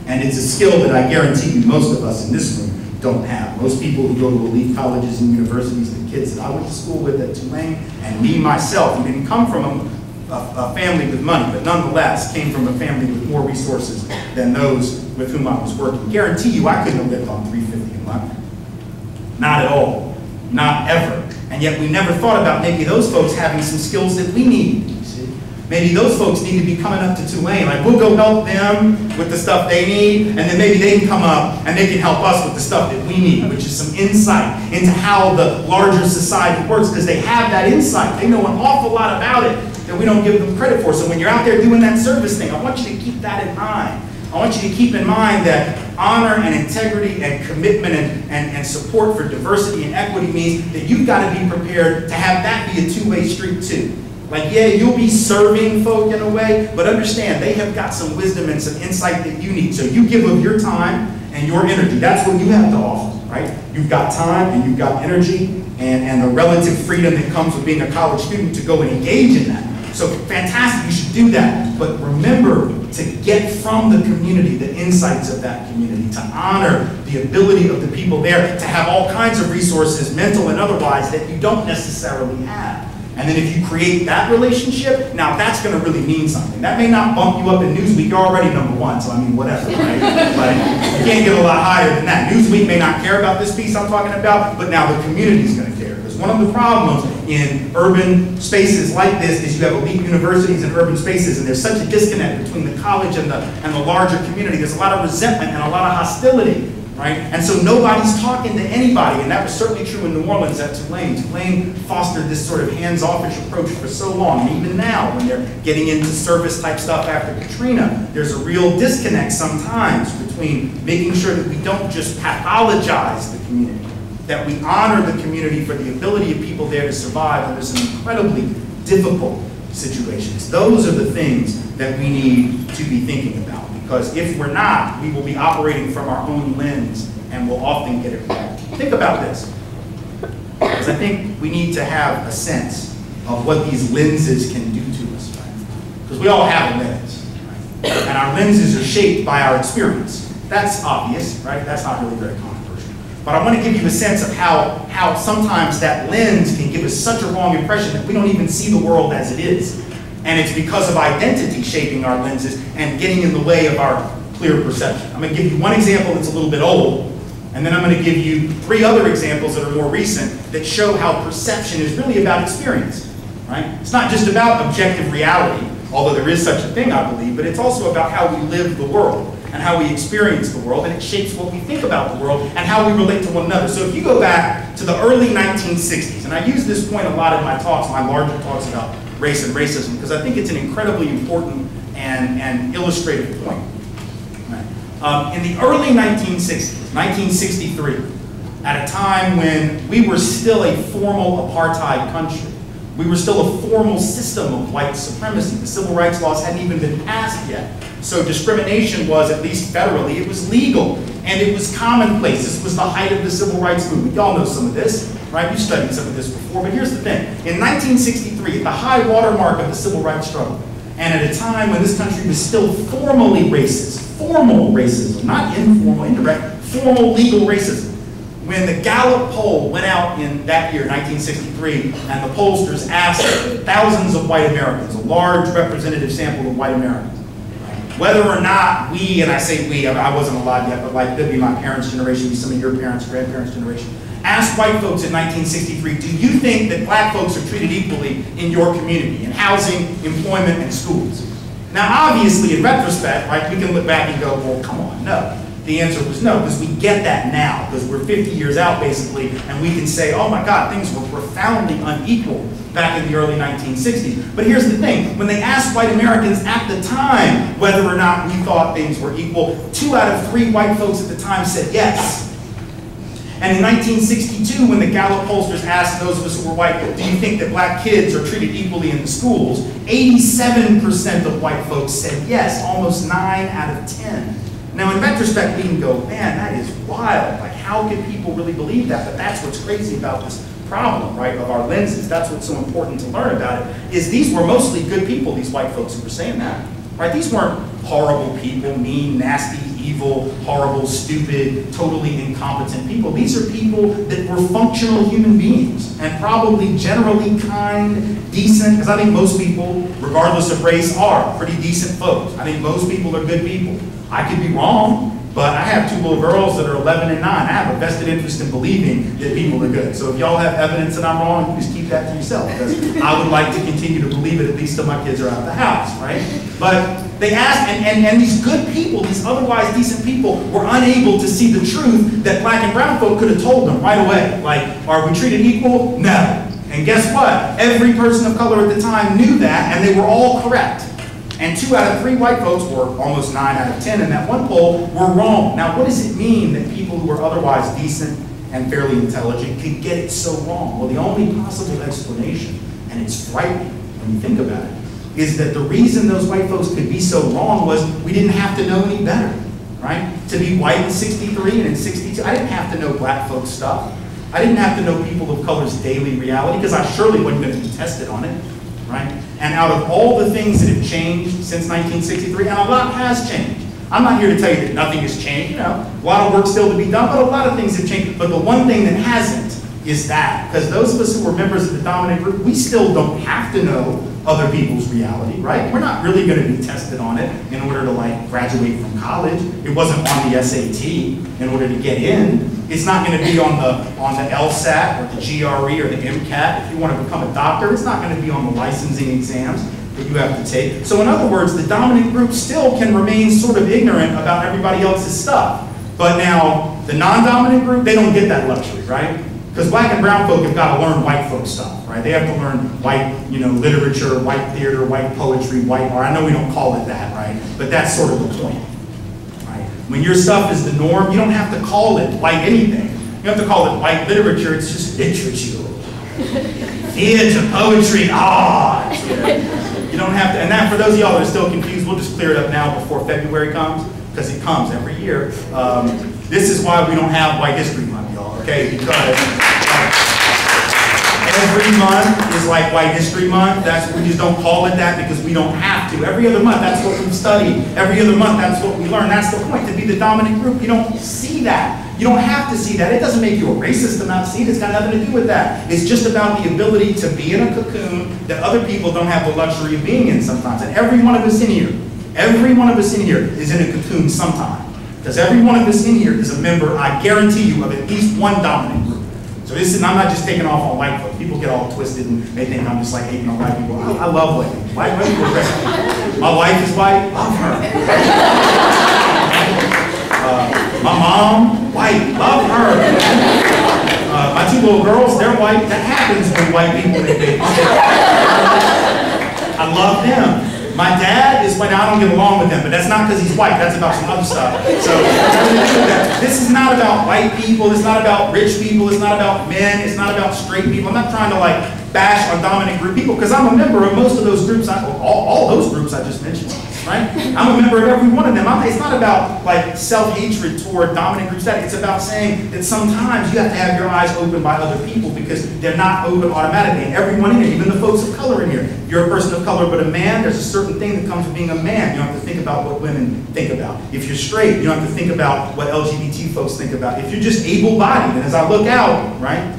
And it's a skill that I guarantee you most of us in this room don't have. Most people who go to elite colleges and universities, the kids that I went to school with at Tulane, and me myself, who didn't come from a family with money, but nonetheless came from a family with more resources than those with whom I was working. Guarantee you I couldn't have lived on $350 a month. Not at all. Not ever. And yet we never thought about maybe those folks having some skills that we need. You see? Maybe those folks need to be coming up to Tulane. Like we'll go help them with the stuff they need, and then maybe they can come up and they can help us with the stuff that we need, which is some insight into how the larger society works, because they have that insight. They know an awful lot about it that we don't give them credit for. So when you're out there doing that service thing, I want you to keep that in mind. I want you to keep in mind that honor and integrity and commitment and support for diversity and equity means that you've got to be prepared to have that be a two-way street too. Like, yeah, you'll be serving folk in a way, but understand they have got some wisdom and some insight that you need. So you give them your time and your energy. That's what you have to offer, right? You've got time and you've got energy and the relative freedom that comes with being a college student to go and engage in that. So fantastic, you should do that. But remember to get from the community the insights of that community, to honor the ability of the people there to have all kinds of resources, mental and otherwise, that you don't necessarily have. And then if you create that relationship, now that's going to really mean something. That may not bump you up in Newsweek. You're already #1, so I mean, whatever, right? But you can't get a lot higher than that. Newsweek may not care about this piece I'm talking about, but now the community's going to care. Because one of the problems in urban spaces like this is you have elite universities and urban spaces, and there's such a disconnect between the college and the larger community. There's a lot of resentment and a lot of hostility. Right? And so nobody's talking to anybody, and that was certainly true in New Orleans at Tulane. Tulane fostered this sort of hands-offish approach for so long, and even now when they're getting into service-type stuff after Katrina, there's a real disconnect sometimes between making sure that we don't just pathologize the community, that we honor the community for the ability of people there to survive under some incredibly difficult situations. Those are the things that we need to be thinking about. Because if we're not, we will be operating from our own lens and will often get it wrong. Think about this. Because I think we need to have a sense of what these lenses can do to us. Right? Because we all have a lens. Right? And our lenses are shaped by our experience. That's obvious, right? That's not really very controversial. But I want to give you a sense of how sometimes that lens can give us such a wrong impression that we don't even see the world as it is. And it's because of identity shaping our lenses and getting in the way of our clear perception. I'm going to give you one example that's a little bit old, and then I'm going to give you 3 other examples that are more recent that show how perception is really about experience. Right? It's not just about objective reality, although there is such a thing, I believe, but it's also about how we live the world and how we experience the world, and it shapes what we think about the world and how we relate to one another. So if you go back to the early 1960s, and I use this point a lot in my talks, my larger talks about race and racism, because I think it's an incredibly important and illustrative point. Right. In the early 1960s, 1963, at a time when we were still a formal apartheid country, we were still a formal system of white supremacy. The civil rights laws hadn't even been passed yet. So discrimination was, at least federally, it was legal. And it was commonplace. This was the height of the civil rights movement. Y'all know some of this, right? You've studied some of this before. But here's the thing. In 1963, at the high watermark of the civil rights struggle, and at a time when this country was still formally racist, formal racism, not informal, indirect, formal legal racism, when the Gallup poll went out in that year, 1963, and the pollsters asked thousands of white Americans, a large representative sample of white Americans, whether or not we, and I say we, I wasn't alive yet, but like that'd be my parents' generation, some of your parents, grandparents' generation, asked white folks in 1963, do you think that black folks are treated equally in your community, in housing, employment, and schools? Now obviously, in retrospect, right, we can look back and go, well, come on, no. The answer was no, because we get that now, because we're 50 years out basically, and we can say, oh my God, things were profoundly unequal back in the early 1960s. But here's the thing, when they asked white Americans at the time whether or not we thought things were equal, 2 out of 3 white folks at the time said yes. And in 1962, when the Gallup pollsters asked those of us who were white, do you think that black kids are treated equally in the schools? 87% of white folks said yes, almost 9 out of 10. Now, in retrospect, we can go, man, that is wild. Like, how can people really believe that? But that's what's crazy about this problem, right, of our lenses. That's what's so important to learn about it, is these were mostly good people, these white folks who were saying that, right? These weren't horrible people, mean, nasty, evil, horrible, stupid, totally incompetent people. These are people that were functional human beings and probably generally kind, decent, because I think most people, regardless of race, are pretty decent folks. I think most people are good people. I could be wrong, but I have 2 little girls that are 11 and 9. I have a vested interest in believing that people are good. So if y'all have evidence that I'm wrong, you just keep that to yourself, because I would like to continue to believe it at least till my kids are out of the house, right? But they asked, and these good people, these otherwise decent people, were unable to see the truth that black and brown folk could have told them right away. Like, are we treated equal? No. And guess what? Every person of color at the time knew that, and they were all correct. And 2 out of 3 white folks, were almost 9 out of 10 in that one poll, were wrong. Now, what does it mean that people who are otherwise decent and fairly intelligent could get it so wrong? Well, the only possible explanation, and it's frightening when you think about it, is that the reason those white folks could be so wrong was we didn't have to know any better, right? To be white in 63 and in 62, I didn't have to know black folks stuff. I didn't have to know people of color's daily reality, because I surely wasn't going to be tested on it, right? And out of all the things that have changed since 1963, and a lot has changed. I'm not here to tell you that nothing has changed, you know, a lot of work still to be done, but a lot of things have changed. But the one thing that hasn't is that, because those of us who are members of the dominant group, we still don't have to know other people's reality, right? We're not really going to be tested on it in order to like graduate from college. It wasn't on the SAT in order to get in. It's not going to be on the LSAT or the GRE or the MCAT. If you want to become a doctor, it's not going to be on the licensing exams that you have to take. So in other words, the dominant group still can remain sort of ignorant about everybody else's stuff. But now, the non-dominant group, they don't get that luxury, right? Because black and brown folk have got to learn white folk stuff, right? They have to learn white, you know, literature, white theater, white poetry, white art. I know we don't call it that, right? But that's sort of the point, right? When your stuff is the norm, you don't have to call it white anything. You have to call it white literature. It's just literature. Theater, poetry, art. You don't have to, and that for those of y'all that are still confused, we'll just clear it up now before February comes, because it comes every year. This is why we don't have White History Month, y'all, okay? Because every month is like White History Month. We just don't call it that because we don't have to. Every other month, that's what we've studied. Every other month, that's what we learn. That's the point, to be the dominant group. You don't see that. You don't have to see that. It doesn't make you a racist to not see it. It's got nothing to do with that. It's just about the ability to be in a cocoon that other people don't have the luxury of being in sometimes. And every one of us in here is in a cocoon sometime. Because every one of us in here is a member, I guarantee you, of at least one dominant group. So this is, I'm not just taking off on white folks. People get all twisted and they think I'm just like hating on white people. I love white people. White people are great. My wife is white, love her. My mom, white, love her. My 2 little girls, they're white. That happens when white people make babies. I love them. My dad is white. Now, I don't get along with him, but that's not because he's white. That's about some other stuff. So this is not about white people. It's not about rich people. It's not about men. It's not about straight people. I'm not trying to like bash on dominant group people because I'm a member of most of those groups. All those groups I just mentioned, right? I'm a member of every one of them. It's not about like self-hatred toward dominant groups. It's about saying that sometimes you have to have your eyes opened by other people because they're not open automatically. And everyone in here, even the folks of color in here, if you're a person of color but a man, there's a certain thing that comes with being a man. You don't have to think about what women think about. If you're straight, you don't have to think about what LGBT folks think about. If you're just able-bodied, and as I look out, right,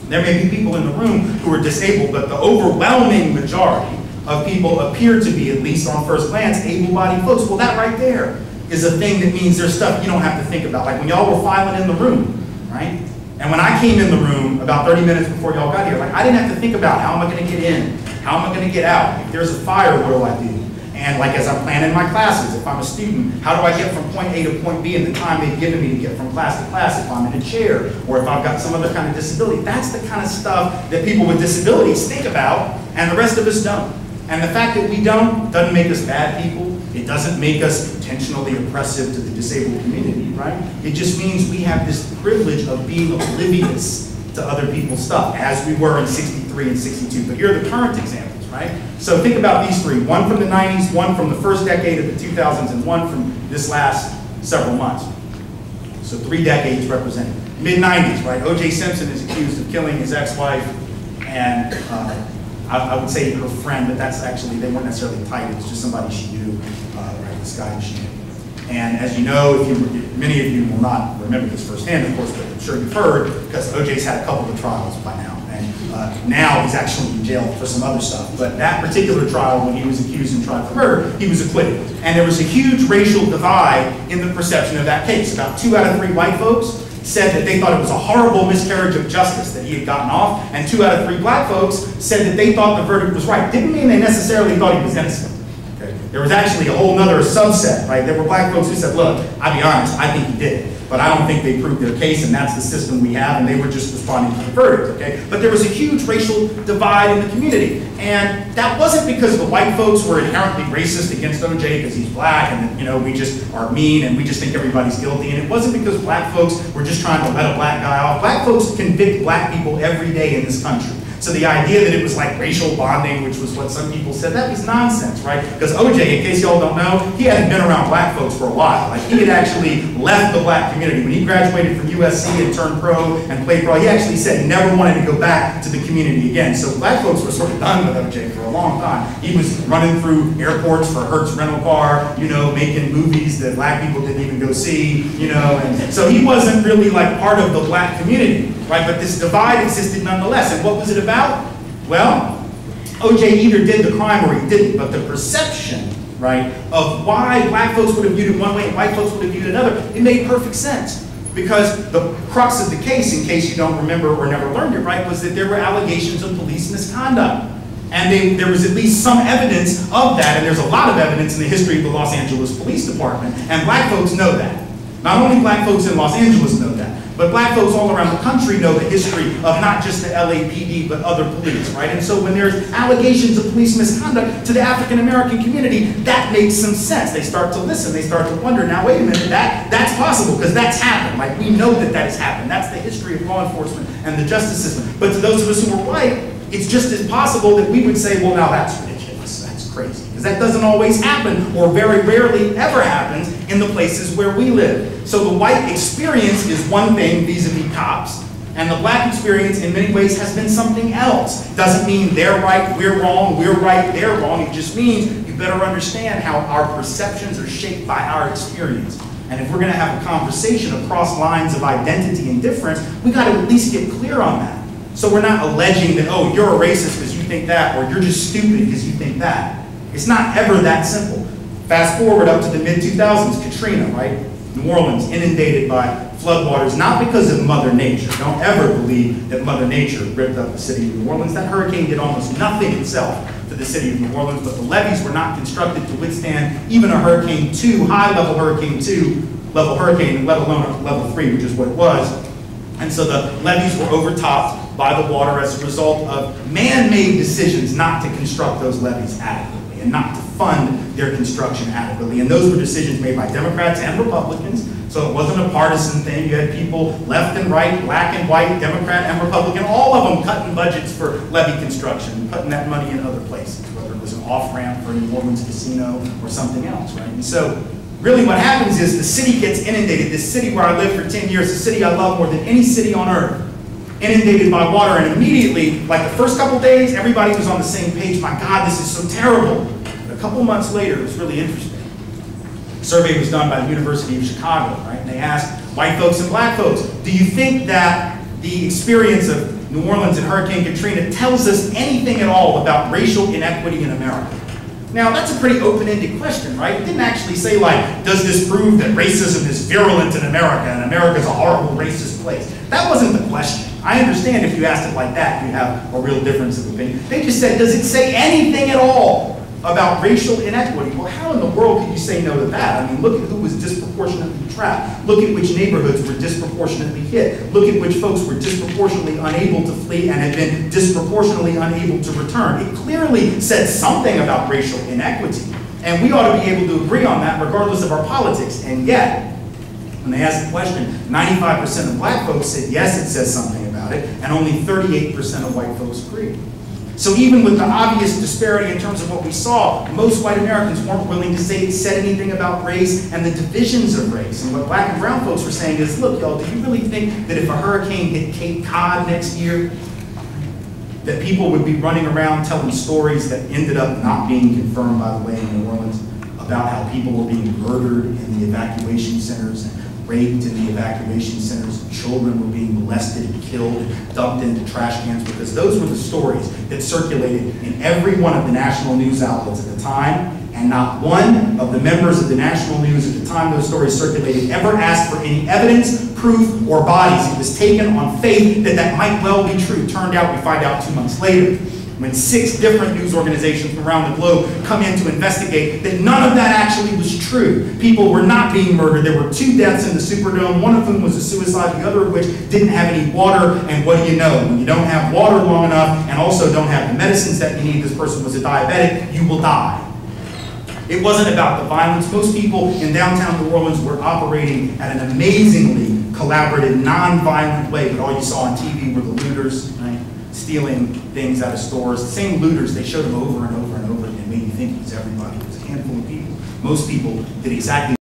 there may be people in the room who are disabled, but the overwhelming majority of people appear to be, at least on first glance, able-bodied folks. Well, that right there is a thing that means there's stuff you don't have to think about. Like when y'all were filing in the room, right? And when I came in the room about 30 minutes before y'all got here, like I didn't have to think about how am I going to get in? How am I going to get out? If there's a fire, what do I do? And like as I'm planning my classes, if I'm a student, how do I get from point A to point B in the time they've given me to get from class to class if I'm in a chair or if I've got some other kind of disability? That's the kind of stuff that people with disabilities think about and the rest of us don't. And the fact that we don't doesn't make us bad people. It doesn't make us intentionally oppressive to the disabled community, right? It just means we have this privilege of being oblivious to other people's stuff as we were in 63 and 62. But here are the current examples, right? So think about these three, one from the 90s, one from the first decade of the 2000s, and one from this last several months. So 3 decades represented. Mid-90s, right? O.J. Simpson is accused of killing his ex-wife and I would say her friend, but that's actually, they weren't necessarily tight, it was just somebody she knew, right, this guy that she knew. And as you know, many of you will not remember this firsthand, of course, but I'm sure you've heard, because OJ's had a couple of trials by now. And now he's actually in jail for some other stuff. But that particular trial, when he was accused and tried for murder, he was acquitted. And there was a huge racial divide in the perception of that case. About 2 out of 3 white folks said that they thought it was a horrible miscarriage of justice that he had gotten off, and 2 out of 3 black folks said that they thought the verdict was right. Didn't mean they necessarily thought he was innocent. Okay? There was actually a whole nother subset, right? There were black folks who said, look, I'll be honest, I think he did it, but I don't think they proved their case, and that's the system we have, and they were just responding to the verdict, okay? But there was a huge racial divide in the community, and that wasn't because the white folks were inherently racist against OJ because he's black, and you know, we just are mean, and we just think everybody's guilty, and it wasn't because black folks were just trying to let a black guy off. Black folks convict black people every day in this country. So the idea that it was like racial bonding, which was what some people said, that was nonsense, right? Because OJ, in case y'all don't know, he hadn't been around black folks for a while. Like he had actually left the black community. When he graduated from USC and turned pro and played pro, he actually said he never wanted to go back to the community again. So black folks were sort of done with OJ for a long time. He was running through airports for Hertz rental car, you know, making movies that black people didn't even go see, you know, and so he wasn't really like part of the black community. Right, but this divide existed nonetheless. And what was it about? Well, OJ either did the crime or he didn't, but the perception, right, of why black folks would have viewed it one way and white folks would have viewed it another, it made perfect sense. Because the crux of the case, in case you don't remember or never learned it, right, was that there were allegations of police misconduct. And there was at least some evidence of that, and there's a lot of evidence in the history of the Los Angeles Police Department, and black folks know that. Not only black folks in Los Angeles know that, but black folks all around the country know the history of not just the LAPD, but other police, right? And so when there's allegations of police misconduct to the African American community, that makes some sense. They start to listen, they start to wonder, now wait a minute, that's possible, because that's happened. Like we know that has happened. That's the history of law enforcement and the justice system. But to those of us who are white, it's just as possible that we would say, well, now that's ridiculous, that's crazy. Because that doesn't always happen, or very rarely ever happens in the places where we live. So the white experience is one thing vis-a-vis cops, and the black experience in many ways has been something else. Doesn't mean they're right, we're wrong, we're right, they're wrong. It just means you better understand how our perceptions are shaped by our experience. And if we're gonna have a conversation across lines of identity and difference, we gotta at least get clear on that. So we're not alleging that, oh, you're a racist because you think that, or you're just stupid because you think that. It's not ever that simple. Fast forward up to the mid-2000s, Katrina, right? New Orleans inundated by floodwaters, not because of Mother Nature. Don't ever believe that Mother Nature ripped up the city of New Orleans. That hurricane did almost nothing itself to the city of New Orleans, but the levees were not constructed to withstand even a Hurricane 2, high-level Hurricane 2 level hurricane, let alone a level 3, which is what it was. And so the levees were overtopped by the water as a result of man-made decisions not to construct those levees adequately. adequately and not to fund their construction adequately. And those were decisions made by Democrats and Republicans. So it wasn't a partisan thing. You had people left and right, black and white, Democrat and Republican, all of them cutting budgets for levee construction, putting that money in other places, whether it was an off-ramp for a New Orleans casino or something else, right? And so really what happens is the city gets inundated. This city where I lived for 10 years, the city I love more than any city on earth, inundated by water, and immediately, like the first couple days, everybody was on the same page. My God, this is so terrible. But a couple months later, it was really interesting. A survey was done by the University of Chicago, right? And they asked white folks and black folks, do you think that the experience of New Orleans and Hurricane Katrina tells us anything at all about racial inequity in America? Now, that's a pretty open-ended question, right? It didn't actually say, like, does this prove that racism is virulent in America and America's a horrible racist place? That wasn't the question. I understand if you asked it like that, you'd have a real difference of opinion. They just said, does it say anything at all about racial inequity? Well, how in the world could you say no to that? I mean, look at who was disproportionately trapped. Look at which neighborhoods were disproportionately hit. Look at which folks were disproportionately unable to flee and had been disproportionately unable to return. It clearly said something about racial inequity. And we ought to be able to agree on that regardless of our politics. And yet, when they asked the question, 95% of black folks said yes, it says something about it, and only 38% of white folks agreed. So even with the obvious disparity in terms of what we saw, most white Americans weren't willing to say it said anything about race and the divisions of race. And what black and brown folks were saying is, look, y'all, do you really think that if a hurricane hit Cape Cod next year, that people would be running around telling stories that ended up not being confirmed, by the way, in New Orleans, about how people were being murdered in the evacuation centers and raped in the evacuation centers, and children were being molested and killed and dumped into trash cans, because those were the stories that circulated in every one of the national news outlets at the time, and not one of the members of the national news at the time those stories circulated ever asked for any evidence, proof, or bodies. It was taken on faith that that might well be true. Turned out, we find out 2 months later, when 6 different news organizations from around the globe come in to investigate, that none of that actually was true. People were not being murdered. There were 2 deaths in the Superdome, one of whom was a suicide, the other of which didn't have any water. And what do you know? When you don't have water long enough and also don't have the medicines that you need, this person was a diabetic, you will die. It wasn't about the violence. Most people in downtown New Orleans were operating at an amazingly collaborative, non-violent way, but all you saw on TV were the looters, right? Stealing things out of stores. The same looters, they showed them over and over and over again, made you think it was everybody. It was a handful of people. Most people did exactly